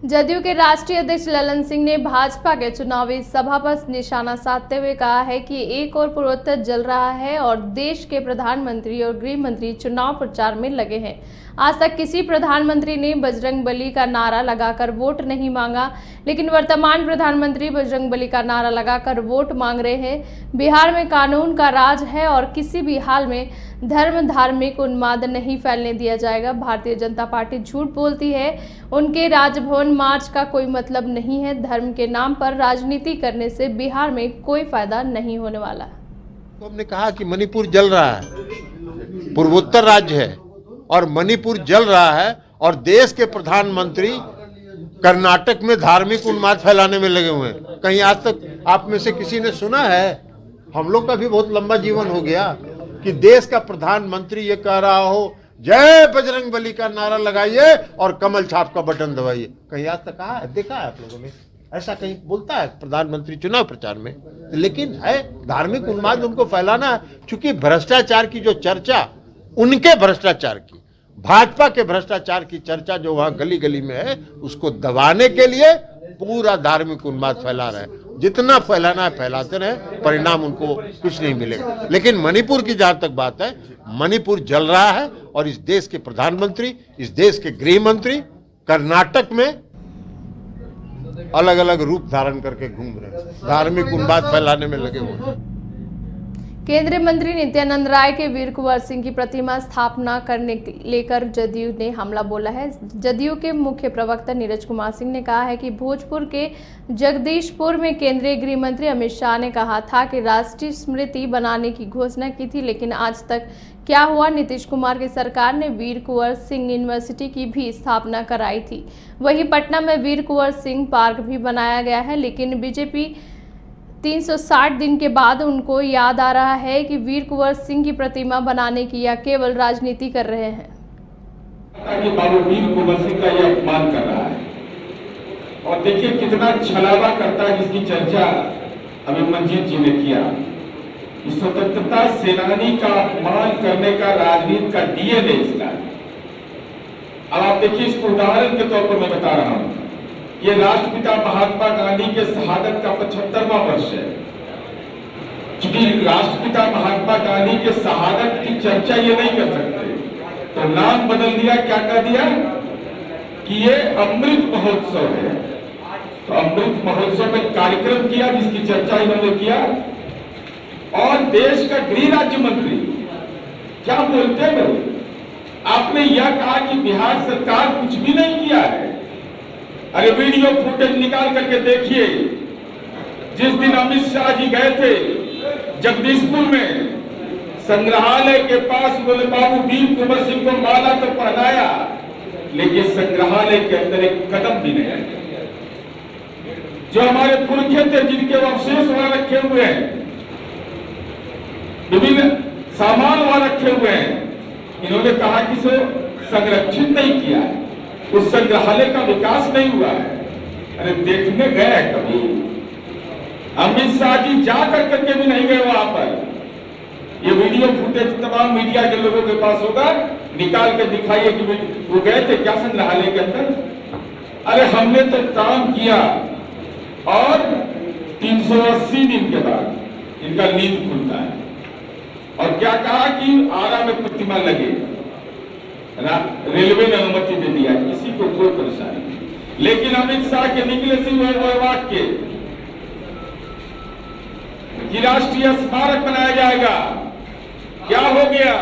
जदयू के राष्ट्रीय अध्यक्ष ललन सिंह ने भाजपा के चुनावी सभा पर निशाना साधते हुए कहा है कि एक और पूर्वोत्तर जल रहा है और देश के प्रधानमंत्री और गृह मंत्री चुनाव प्रचार में लगे हैं। आज तक किसी प्रधानमंत्री ने बजरंगबली का नारा लगाकर वोट नहीं मांगा, लेकिन वर्तमान प्रधानमंत्री बजरंगबली का नारा लगाकर वोट मांग रहे हैं। बिहार में कानून का राज है और किसी भी हाल में धार्मिक उन्माद नहीं फैलने दिया जाएगा। भारतीय जनता पार्टी झूठ बोलती है, उनके राजभवन मार्च का कोई मतलब नहीं है। धर्म के नाम पर राजनीति करने से बिहार में कोई फायदा नहीं होने वाला। तो हमने कहा कि मणिपुर जल रहा है, पूर्वोत्तर राज्य है और मणिपुर जल रहा है और देश के प्रधानमंत्री कर्नाटक में धार्मिक उन्माद फैलाने में लगे हुए हैं। कहीं आज तक आप में से किसी ने सुना है? हम लोग का भी बहुत लंबा जीवन हो गया कि देश का प्रधानमंत्री ये कह रहा हो जय बजरंगबली का नारा लगाइए और कमल छाप का बटन दबाइए। कहीं आज तक कहा है, देखा है आप लोगों ने? ऐसा कहीं बोलता है प्रधानमंत्री चुनाव प्रचार में? लेकिन है धार्मिक उन्माद उनको फैलाना है, क्योंकि भ्रष्टाचार की जो चर्चा, उनके भ्रष्टाचार की, भाजपा के भ्रष्टाचार की चर्चा जो वहां गली गली में है, उसको दबाने के लिए पूरा धार्मिक उन्माद फैला रहे हैं। जितना फैलाना है फैलाते रहे, परिणाम उनको कुछ नहीं मिलेगा। लेकिन मणिपुर की जहां तक बात है, मणिपुर जल रहा है और इस देश के प्रधानमंत्री, इस देश के गृह मंत्री कर्नाटक में अलग अलग रूप धारण करके घूम रहे हैं, धार्मिक उन्माद फैलाने में लगे हुए हैं। केंद्रीय मंत्री नित्यानंद राय के वीर कुंवर सिंह की प्रतिमा स्थापना करने लेकर जदयू ने हमला बोला है। जदयू के मुख्य प्रवक्ता नीरज कुमार सिंह ने कहा है कि भोजपुर के जगदीशपुर में केंद्रीय गृह मंत्री अमित शाह ने कहा था कि राष्ट्रीय स्मृति बनाने की घोषणा की थी, लेकिन आज तक क्या हुआ? नीतीश कुमार की सरकार ने वीर कुंवर सिंह यूनिवर्सिटी की भी स्थापना कराई थी। वहीं पटना में वीर कुंवर सिंह पार्क भी बनाया गया है, लेकिन बीजेपी 360 दिन के बाद उनको याद आ रहा है कि वीर कुंवर सिंह की प्रतिमा बनाने की या केवल राजनीति कर रहे हैं। बाबू वीर कुंवर सिंह का यह अपमान कर रहा है और देखिए कितना छलावा करता है, जिसकी चर्चा अभिमन्यु जी ने किया। इस स्वतंत्रता सेनानी का अपमान करने का राजनीति का डीएनए इसका। अब आप देखिए, इसको उदाहरण के तौर पर मैं बता रहा हूं। ये राष्ट्रपिता महात्मा गांधी के शहादत का 75वां वर्ष है। क्योंकि राष्ट्रपिता महात्मा गांधी के शहादत की चर्चा ये नहीं कर सकते, तो नाम बदल दिया। क्या कर दिया कि ये अमृत महोत्सव है। तो अमृत महोत्सव में कार्यक्रम किया जिसकी चर्चा इन्होंने किया। और देश का गृह राज्य मंत्री क्या बोलते हैं? आपने यह कहा कि बिहार सरकार कुछ भी नहीं किया है। अरे वीडियो फुटेज निकाल करके देखिए। जिस दिन अमित शाह जी गए थे जगदीशपुर में, संग्रहालय के पास उन्होंने बाबू वीर कुंवर सिंह को माला तो पहनाया, लेकिन संग्रहालय के अंदर एक कदम भी नहीं है। जो हमारे पुरखे थे जिनके अवशेष वहां रखे हुए हैं, विभिन्न सामान वहां रखे हुए हैं, इन्होंने कहा कि इसे संरक्षित नहीं किया है, उस संग्रहालय का विकास नहीं हुआ है। अरे देखने गए कभी? अमित शाह जी जा करके भी नहीं गए वहां पर। ये वीडियो फुटेज तमाम मीडिया के लोगों के पास होगा, निकाल के दिखाइए कि वो गए थे क्या संग्रहालय के अंदर? अरे हमने तो काम किया और 380 दिन के बाद इनका नींद खुलता है। और क्या कहा कि आरा में प्रतिमा लगे, रेलवे ने अनुमति दे दिया, किसी को कोई परेशानी नहीं। लेकिन अमित शाह के निकले से वो वाक्य कि राष्ट्रीय स्मारक बनाया जाएगा, क्या हो गया?